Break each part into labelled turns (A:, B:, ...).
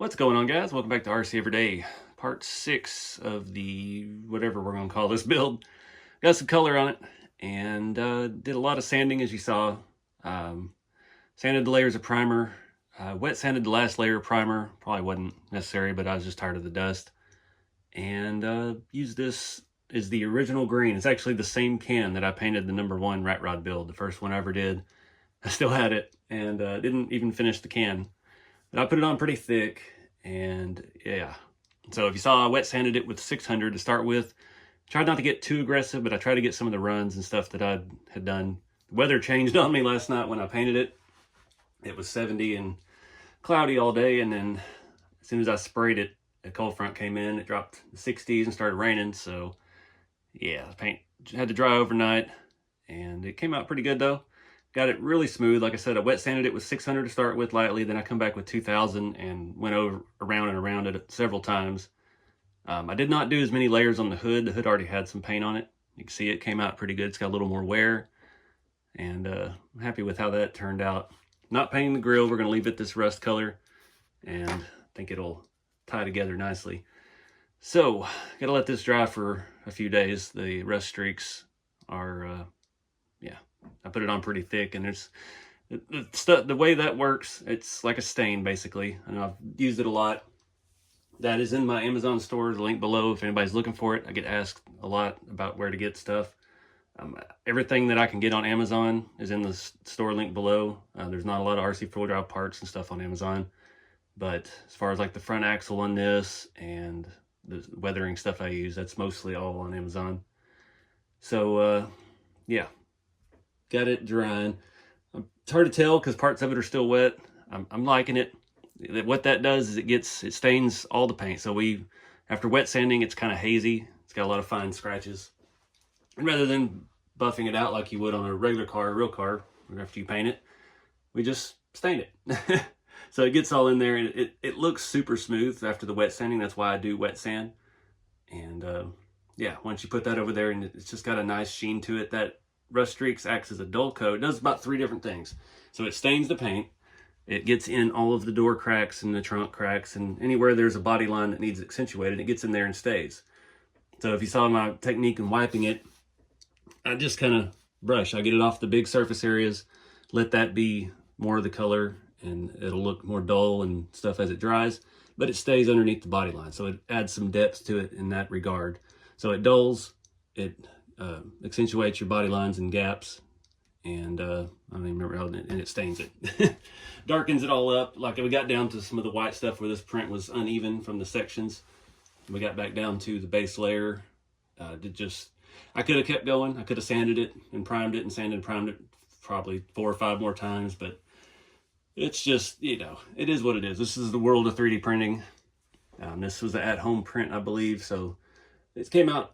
A: What's going on, guys? Welcome back to RC Everyday, part 6 of the whatever we're going to call this build. Got some color on it and did a lot of sanding, as you saw. Sanded the layers of primer, wet sanded the last layer of primer. Probably wasn't necessary, but I was just tired of the dust. And used this as the original green. It's actually the same can that I painted the #1 rat rod build, the first one I ever did. I still had it and didn't even finish the can. But I put it on pretty thick, and yeah. So if you saw, I wet sanded it with 600 to start with. Tried not to get too aggressive, but I tried to get some of the runs and stuff that I had done. The weather changed on me last night when I painted it. It was 70 and cloudy all day, and then as soon as I sprayed it, a cold front came in. It dropped the 60s and started raining. So yeah, the paint had to dry overnight, and it came out pretty good though. Got it really smooth. Like I said, I wet sanded it with 600 to start with lightly. Then I come back with 2000 and went around and around it several times. I did not do as many layers on the hood. The hood already had some paint on it. You can see it came out pretty good. It's got a little more wear. And I'm happy with how that turned out. Not painting the grill. We're going to leave it this rust color. And I think it'll tie together nicely. So, got to let this dry for a few days. The rust streaks are, yeah. I put it on pretty thick, and there's the way that works, it's like a stain basically, and I've used it a lot. That is in my Amazon store, the link below if anybody's looking for it. I get asked a lot about where to get stuff. Everything that I can get on Amazon is in the store link below. There's not a lot of RC 4-wheel parts and stuff on Amazon, but as far as like the front axle on this and the weathering stuff I use, that's mostly all on Amazon. So yeah. Got it drying. It's hard to tell because parts of it are still wet. I'm liking it. What that does is it stains all the paint. So after wet sanding, it's kind of hazy. It's got a lot of fine scratches. And rather than buffing it out like you would on a regular car, a real car, after you paint it, we just stain it. So it gets all in there, and it looks super smooth after the wet sanding. That's why I do wet sand. And yeah, once you put that over there, and it's just got a nice sheen to it, that rust streaks acts as a dull coat. It does about 3 different things. So it stains the paint. It gets in all of the door cracks and the trunk cracks, and anywhere there's a body line that needs accentuated, it gets in there and stays. So if you saw my technique in wiping it, I just kind of brush. I get it off the big surface areas, let that be more of the color, and it'll look more dull and stuff as it dries, but it stays underneath the body line. So it adds some depth to it in that regard. So it dulls, it accentuates your body lines and gaps, and I don't even remember how, and it stains it. Darkens it all up. Like we got down to some of the white stuff where this print was uneven from the sections. We got back down to the base layer. I could have kept going. I could have sanded it and primed it and sanded and primed it probably 4 or 5 more times, but it's just, you know, it is what it is. This is the world of 3D printing. This was an at-home print, I believe, so it came out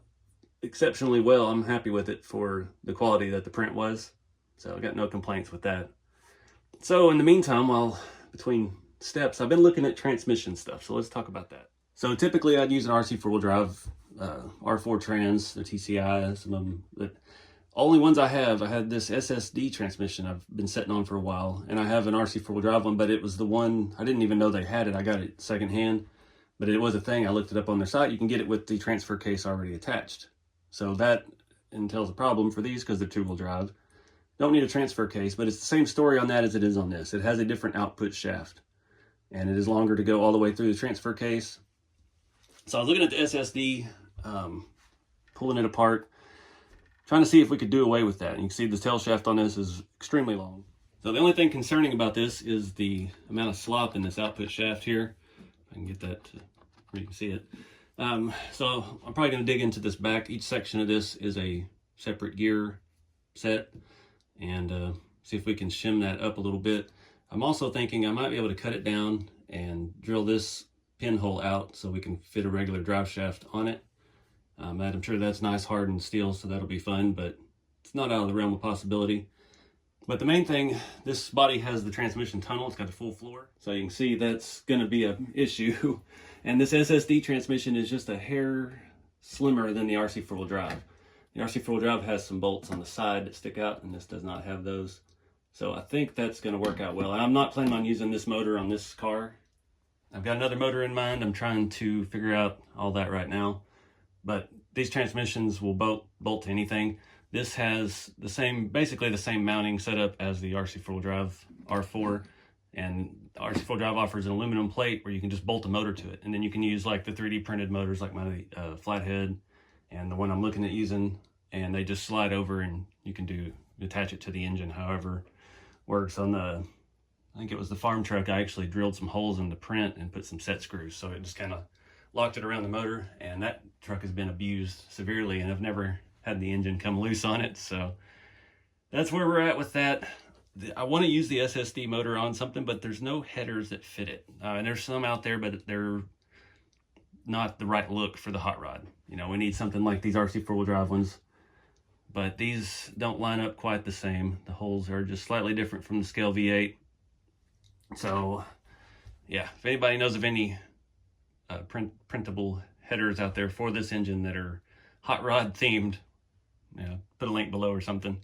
A: exceptionally well. I'm happy with it for the quality that the print was. So I got no complaints with that. So in the meantime, while between steps, I've been looking at transmission stuff. So let's talk about that. So typically I'd use an RC 4-wheel drive, R4 trans, the TCI, some of them. But only ones I had this SSD transmission I've been sitting on for a while. And I have an RC 4-wheel drive one, but it was the one, I didn't even know they had it. I got it secondhand, but it was a thing. I looked it up on their site. You can get it with the transfer case already attached. So that entails a problem for these because they're 2-wheel drive. Don't need a transfer case, but it's the same story on that as it is on this. It has a different output shaft, and it is longer to go all the way through the transfer case. So I was looking at the SSD, pulling it apart, trying to see if we could do away with that. And you can see the tail shaft on this is extremely long. So the only thing concerning about this is the amount of slop in this output shaft here. I can get that to where you can see it. So I'm probably going to dig into this back. Each section of this is a separate gear set, and see if we can shim that up a little bit. I'm also thinking I might be able to cut it down and drill this pinhole out so we can fit a regular drive shaft on it. I'm sure that's nice hardened steel, so that'll be fun, but it's not out of the realm of possibility. But the main thing, this body has the transmission tunnel. It's got the full floor, so you can see that's going to be an issue. And this SSD transmission is just a hair slimmer than the RC 4-wheel drive. The RC 4-wheel drive has some bolts on the side that stick out, and this does not have those. So I think that's going to work out well. I'm not planning on using this motor on this car. I've got another motor in mind. I'm trying to figure out all that right now. But these transmissions will bolt to anything. This has the same, basically the same mounting setup as the RC4 Drive R4. And the RC4 Drive offers an aluminum plate where you can just bolt a motor to it. And then you can use like the 3D printed motors like my flathead and the one I'm looking at using. And they just slide over and you can attach it to the engine however works. On the, I think it was the farm truck, I actually drilled some holes in the print and put some set screws. So it just kind of locked it around the motor, and that truck has been abused severely and I've never had the engine come loose on it. So that's where we're at with that. I want to use the SSD motor on something, but there's no headers that fit it. And there's some out there, but they're not the right look for the hot rod. You know, we need something like these RC four-wheel drive ones, but these don't line up quite the same. The holes are just slightly different from the scale V8. So yeah, if anybody knows of any printable headers out there for this engine that are hot rod themed, put a link below or something.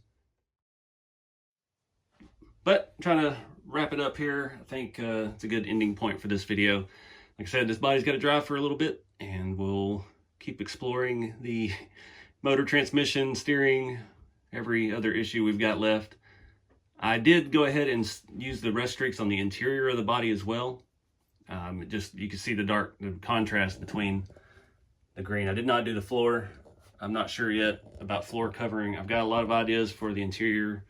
A: But I'm trying to wrap it up here. I think it's a good ending point for this video. Like I said, this body's got to dry for a little bit, and we'll keep exploring the motor, transmission, steering, every other issue we've got left. I did go ahead and use the rust streaks on the interior of the body as well. You can see the contrast between the green. I did not do the floor. I'm not sure yet about floor covering. I've got a lot of ideas for the interior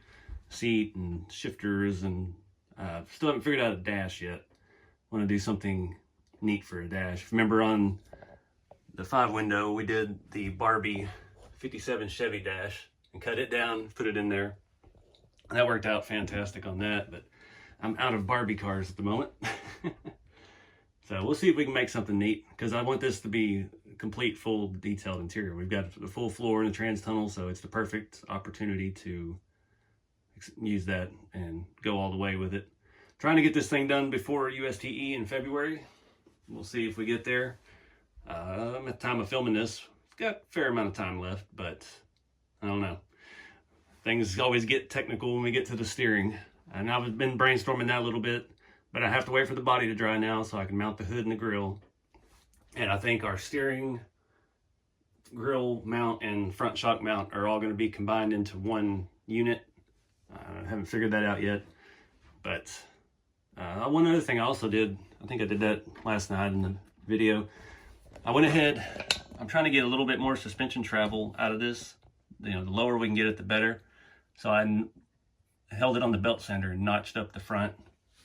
A: seat and shifters, and still haven't figured out a dash yet. Want to do something neat for a dash. Remember on the 5-window, we did the Barbie 57 Chevy dash and cut it down, put it in there. And that worked out fantastic on that, but I'm out of Barbie cars at the moment. So we'll see if we can make something neat, because I want this to be a complete, full, detailed interior. We've got the full floor in the trans tunnel, so it's the perfect opportunity to use that and go all the way with it. Trying to get this thing done before USTE in February. We'll see if we get there. At the time of filming this, it's got a fair amount of time left, but I don't know. Things always get technical when we get to the steering. And I've been brainstorming that a little bit, but I have to wait for the body to dry now so I can mount the hood and the grill. And I think our steering, grill mount, and front shock mount are all going to be combined into one unit. I haven't figured that out yet. But one other thing I also did, I think I did that last night in the video. I went ahead, I'm trying to get a little bit more suspension travel out of this. The lower we can get it, the better. So I held it on the belt sander and notched up the front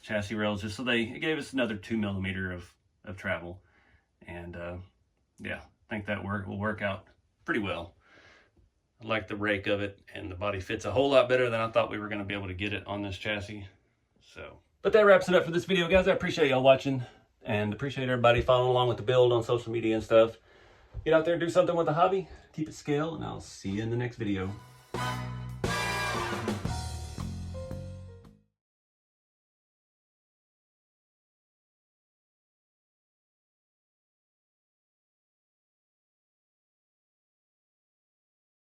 A: chassis rails just so it gave us another 2 millimeter of travel. And yeah, I think that will work out pretty well. I like the rake of it, and the body fits a whole lot better than I thought we were going to be able to get it on this chassis. So, but that wraps it up for this video, guys. I appreciate y'all watching, and appreciate everybody following along with the build on social media and stuff. Get out there and do something with the hobby. Keep it scale, and I'll see you in the next video.